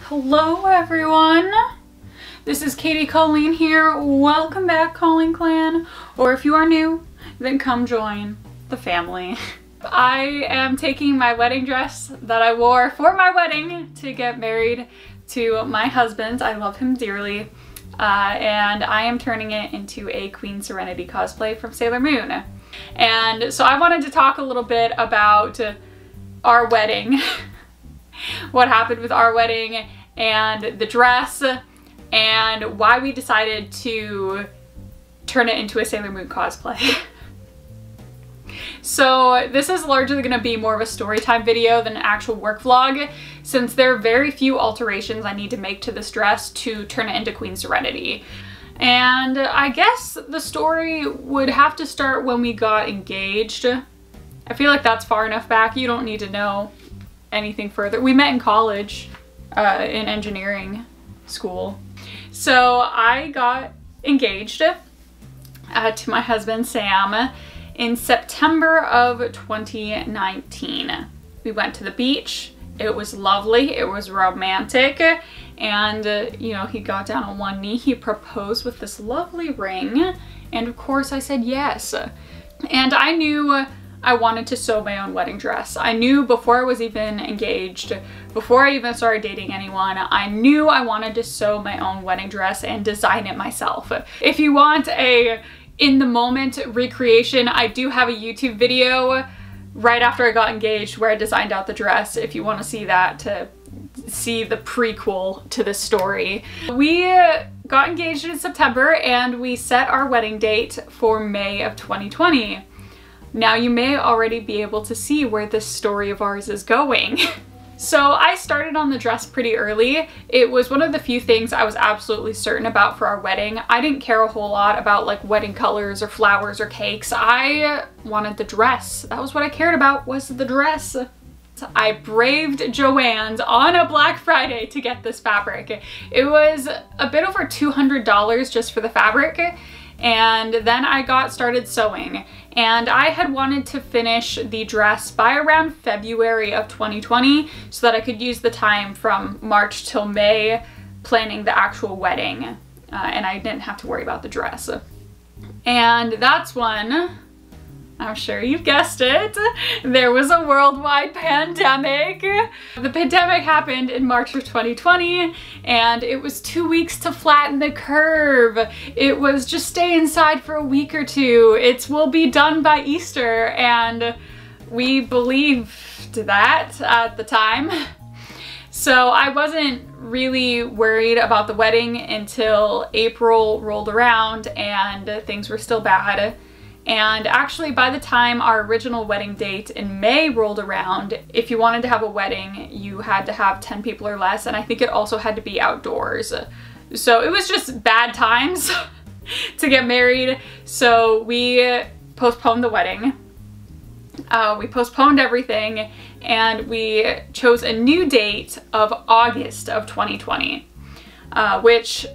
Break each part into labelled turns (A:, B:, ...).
A: Hello everyone! This is Katie Colleen here. Welcome back, Colleen Clan. Or if you are new, then come join the family. I am taking my wedding dress that I wore for my wedding to get married to my husband. I love him dearly. And I am turning it into a Queen Serenity cosplay from Sailor Moon. And so I wanted to talk a little bit about our wedding. What happened with our wedding and the dress and why we decided to turn it into a Sailor Moon cosplay. So this is largely going to be more of a story time video than an actual work vlog, since there are very few alterations I need to make to this dress to turn it into Queen Serenity. And I guess the story would have to start when we got engaged. I feel like that's far enough back. You don't need to know anything further. We met in college, in engineering school. So I got engaged to my husband Sam in September of 2019. We went to the beach. It was lovely. It was romantic. And, you know, he got down on one knee. He proposed with this lovely ring. And of course I said yes. And I knew I wanted to sew my own wedding dress. I knew before I was even engaged, before I even started dating anyone, I knew I wanted to sew my own wedding dress and design it myself. If you want a in the moment recreation, I do have a YouTube video right after I got engaged where I designed out the dress, if you want to see that, to see the prequel to this story. We got engaged in September and we set our wedding date for May of 2020. Now you may already be able to see where this story of ours is going. So I started on the dress pretty early. It was one of the few things I was absolutely certain about for our wedding. I didn't care a whole lot about like wedding colors or flowers or cakes. I wanted the dress. That was what I cared about, was the dress. I braved Joann's on a Black Friday to get this fabric. It was a bit over $200 just for the fabric. And then I got started sewing, and I had wanted to finish the dress by around February of 2020 so that I could use the time from March till May planning the actual wedding, and I didn't have to worry about the dress. And that's when, I'm sure you've guessed it, there was a worldwide pandemic. The pandemic happened in March of 2020, and it was 2 weeks to flatten the curve. It was just stay inside for a week or two. We'll be done by Easter, and we believed that at the time. So I wasn't really worried about the wedding until April rolled around and things were still bad. And actually, by the time our original wedding date in May rolled around, if you wanted to have a wedding, you had to have 10 people or less, and I think it also had to be outdoors. So it was just bad times to get married, so we postponed the wedding. We postponed everything, and we chose a new date of August of 2020, which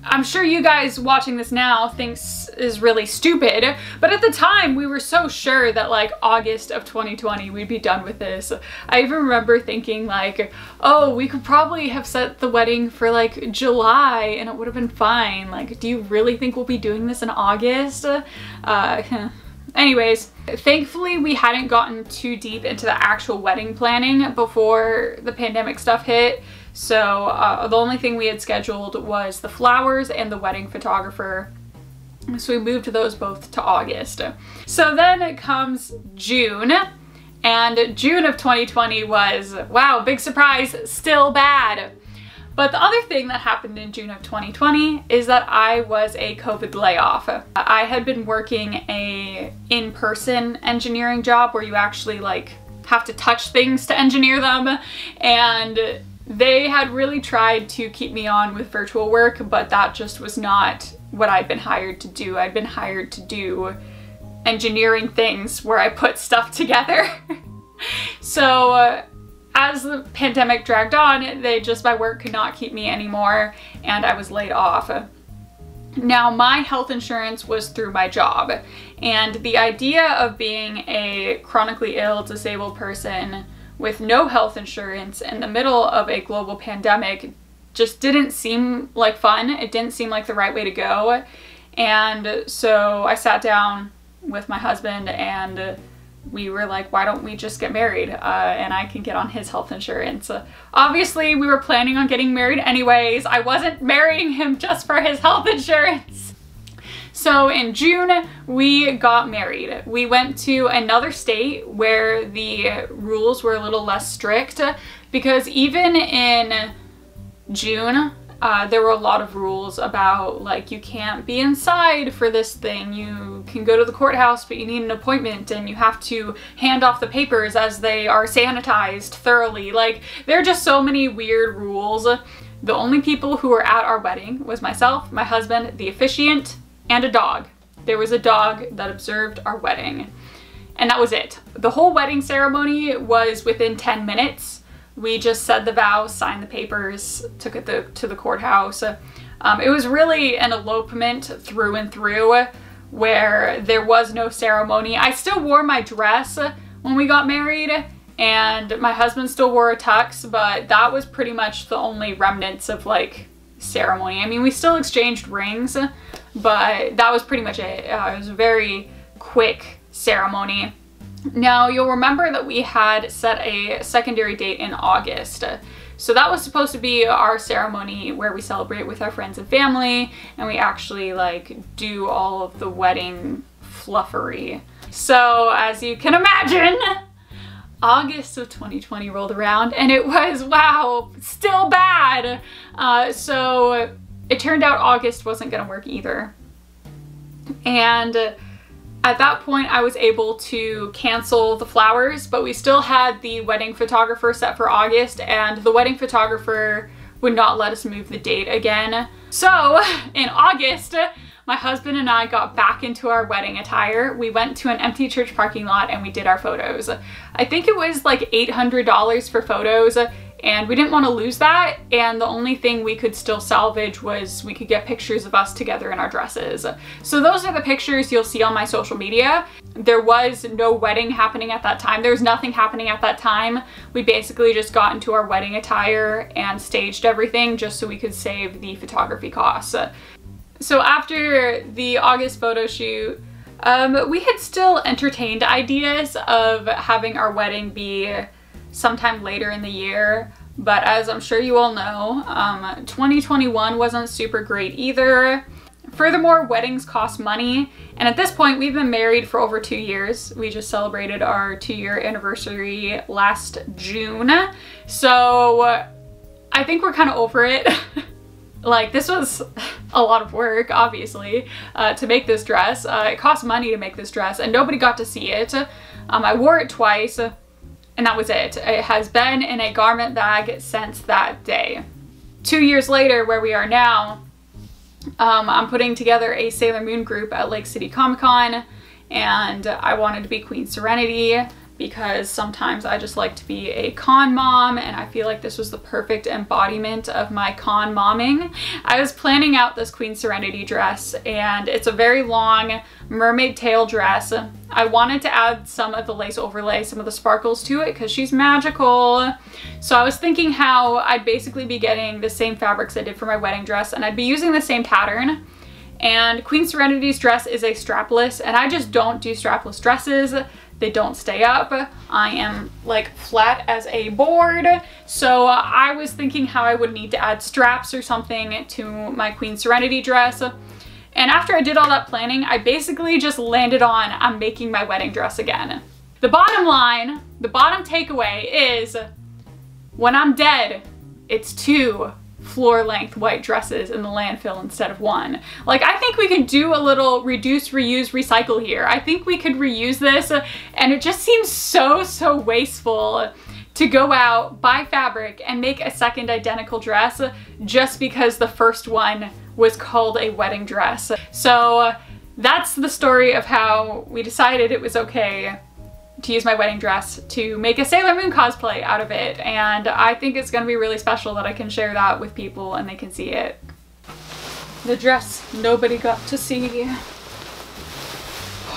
A: I'm sure you guys watching this now thinks is really stupid, but at the time we were so sure that like August of 2020 we'd be done with this. I even remember thinking like, oh, we could probably have set the wedding for like July and it would have been fine. Like, do you really think we'll be doing this in August? Anyways, thankfully we hadn't gotten too deep into the actual wedding planning before the pandemic stuff hit. So the only thing we had scheduled was the flowers and the wedding photographer. So we moved those both to August. So then it comes June, and June of 2020 was, wow, big surprise, still bad. But the other thing that happened in June of 2020 is that I was a COVID layoff. I had been working a in-person engineering job where you actually like have to touch things to engineer them, and they had really tried to keep me on with virtual work, but that just was not what I'd been hired to do. I'd been hired to do engineering things where I put stuff together. So as the pandemic dragged on, my work could not keep me anymore, and I was laid off. Now, my health insurance was through my job, and the idea of being a chronically ill, disabled person with no health insurance in the middle of a global pandemic just didn't seem like fun. It didn't seem like the right way to go. And so I sat down with my husband and we were like, why don't we just get married and I can get on his health insurance. Obviously, we were planning on getting married anyways. I wasn't marrying him just for his health insurance. So in June, we got married. We went to another state where the rules were a little less strict, because even in June, there were a lot of rules about, like, you can't be inside for this thing, you can go to the courthouse but you need an appointment, and you have to hand off the papers as they are sanitized thoroughly. Like, there are just so many weird rules. The only people who were at our wedding was myself, my husband, the officiant, and a dog. There was a dog that observed our wedding, and that was it. The whole wedding ceremony was within 10 minutes. We just said the vows, signed the papers, took it to the courthouse. It was really an elopement through and through, where there was no ceremony. I still wore my dress when we got married, and my husband still wore a tux, but that was pretty much the only remnants of, like, ceremony. I mean, we still exchanged rings, but that was pretty much it. It was a very quick ceremony. Now, you'll remember that we had set a secondary date in August. So that was supposed to be our ceremony where we celebrate with our friends and family, and we actually, like, do all of the wedding fluffery. So as you can imagine, August of 2020 rolled around and it was, wow, still bad. So it turned out August wasn't gonna work either. And at that point, I was able to cancel the flowers, but we still had the wedding photographer set for August, and the wedding photographer would not let us move the date again. So in August, my husband and I got back into our wedding attire. We went to an empty church parking lot and we did our photos. I think it was like $800 for photos, and we didn't want to lose that, and the only thing we could still salvage was we could get pictures of us together in our dresses. So those are the pictures you'll see on my social media. There was no wedding happening at that time. There was nothing happening at that time. We basically just got into our wedding attire and staged everything just so we could save the photography costs. So after the August photo shoot, we had still entertained ideas of having our wedding be sometime later in the year, but as I'm sure you all know, 2021 wasn't super great either. Furthermore, weddings cost money, and at this point we've been married for over 2 years. We just celebrated our 2-year anniversary last June, so I think we're kind of over it. Like, this was a lot of work, obviously, to make this dress. It cost money to make this dress, and nobody got to see it. I wore it twice, and that was it. It has been in a garment bag since that day. 2 years later, where we are now, I'm putting together a Sailor Moon group at Lake City Comic Con, and I wanted to be Queen Serenity because sometimes I just like to be a con mom, and I feel like this was the perfect embodiment of my con momming. I was planning out this Queen Serenity dress, and it's a very long mermaid tail dress. I wanted to add some of the lace overlay, some of the sparkles to it, because she's magical. So I was thinking how I'd basically be getting the same fabrics I did for my wedding dress, and I'd be using the same pattern. And Queen Serenity's dress is a strapless, and I just don't do strapless dresses. They don't stay up. I am like flat as a board. So I was thinking how I would need to add straps or something to my Queen Serenity dress. And after I did all that planning, I basically just landed on, I'm making my wedding dress again. The bottom line, the bottom takeaway is, when I'm dead, it's 2 floor-length white dresses in the landfill instead of 1. Like, I think we could do a little reduce, reuse, recycle here. I think we could reuse this, and it just seems so wasteful to go out, buy fabric, and make a second identical dress just because the first one was called a wedding dress. So that's the story of how we decided it was okay to use my wedding dress to make a Sailor Moon cosplay out of it, and I think it's gonna be really special that I can share that with people and they can see it. The dress nobody got to see.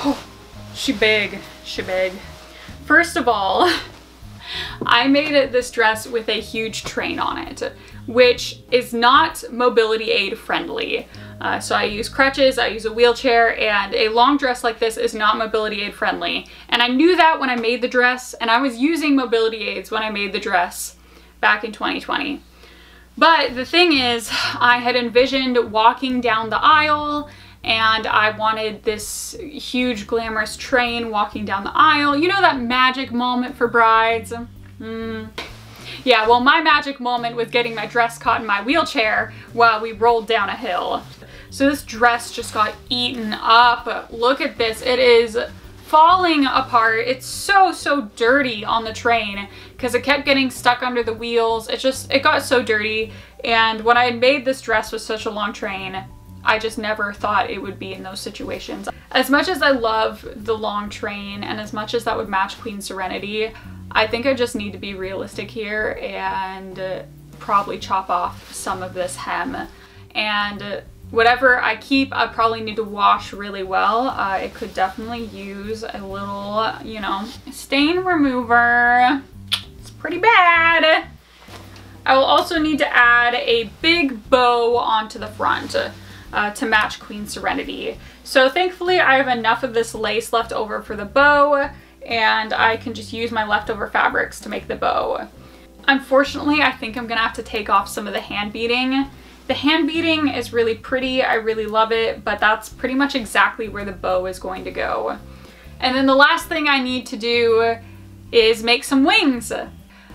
A: Oh, she big. First of all, I made this dress with a huge train on it, which is not mobility aid friendly. So I use crutches, I use a wheelchair, and a long dress like this is not mobility aid friendly. And I knew that when I made the dress, and I was using mobility aids when I made the dress back in 2020. But the thing is, I had envisioned walking down the aisle, and I wanted this huge glamorous train walking down the aisle. You know, that magic moment for brides? Yeah, well, my magic moment was getting my dress caught in my wheelchair while we rolled down a hill. So this dress just got eaten up. Look at this. It is falling apart. It's so dirty on the train because it kept getting stuck under the wheels. It got so dirty. And when I had made this dress with such a long train, I just never thought it would be in those situations. As much as I love the long train and as much as that would match Queen Serenity, I think I just need to be realistic here and probably chop off some of this hem. And whatever I keep, I probably need to wash really well. It could definitely use a little, you know, stain remover. It's pretty bad. I will also need to add a big bow onto the front to match Queen Serenity. So thankfully I have enough of this lace left over for the bow, and I can just use my leftover fabrics to make the bow. Unfortunately, I think I'm gonna have to take off some of the hand beading. The hand beading is really pretty, I really love it, but that's pretty much exactly where the bow is going to go. And then the last thing I need to do is make some wings.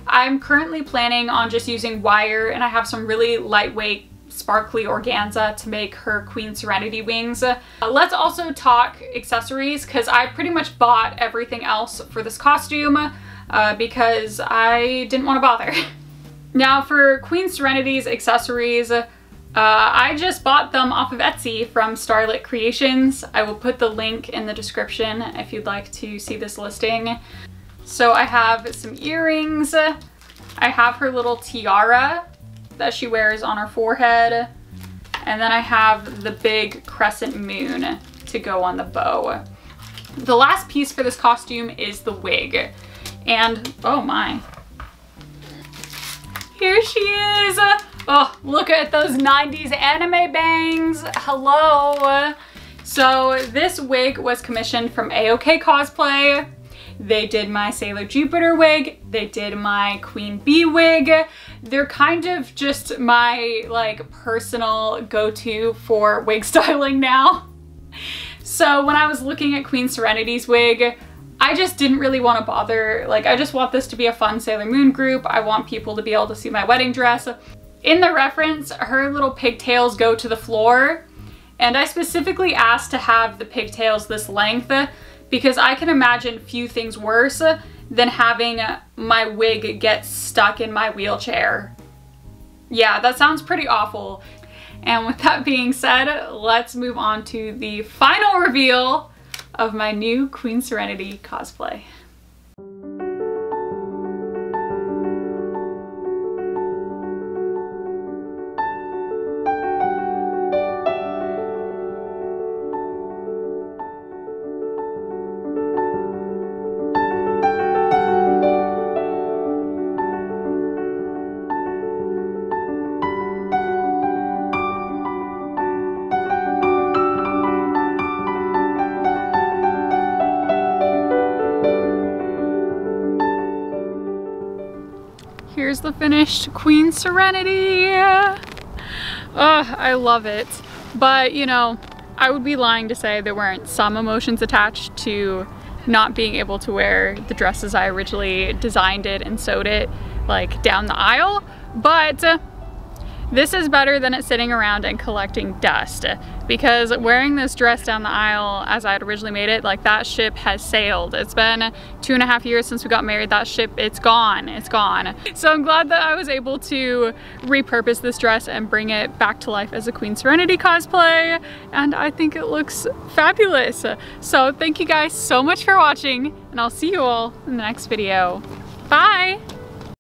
A: I'm currently planning on just using wire, and I have some really lightweight sparkly organza to make her Queen Serenity wings. Let's also talk accessories, because I pretty much bought everything else for this costume because I didn't want to bother. Now for Queen Serenity's accessories, I just bought them off of Etsy from Starlit Creations. I will put the link in the description if you'd like to see this listing. So I have some earrings, I have her little tiara that she wears on her forehead, and then I have the big crescent moon to go on the bow. The last piece for this costume is the wig, and oh my, here she is. Oh, look at those 90s anime bangs. Hello. So this wig was commissioned from AOK Cosplay. They did my Sailor Jupiter wig, they did my Queen Bee wig. They're kind of just my like personal go-to for wig styling now. So when I was looking at Queen Serenity's wig, I just didn't really want to bother. Like, I just want this to be a fun Sailor Moon group. I want people to be able to see my wedding dress. In the reference, her little pigtails go to the floor, and I specifically asked to have the pigtails this length because I can imagine few things worse than having my wig get stuck in my wheelchair. Yeah, that sounds pretty awful. And with that being said, let's move on to the final reveal of my new Queen Serenity cosplay. Here's the finished Queen Serenity. I love it. But, you know, I would be lying to say there weren't some emotions attached to not being able to wear the dress as I originally designed it and sewed it, like, down the aisle. But this is better than it sitting around and collecting dust, because wearing this dress down the aisle as I had originally made it, like, that ship has sailed. It's been 2.5 years since we got married. That ship, it's gone, it's gone. So I'm glad that I was able to repurpose this dress and bring it back to life as a Queen Serenity cosplay, and I think it looks fabulous. So thank you guys so much for watching, and I'll see you all in the next video. Bye!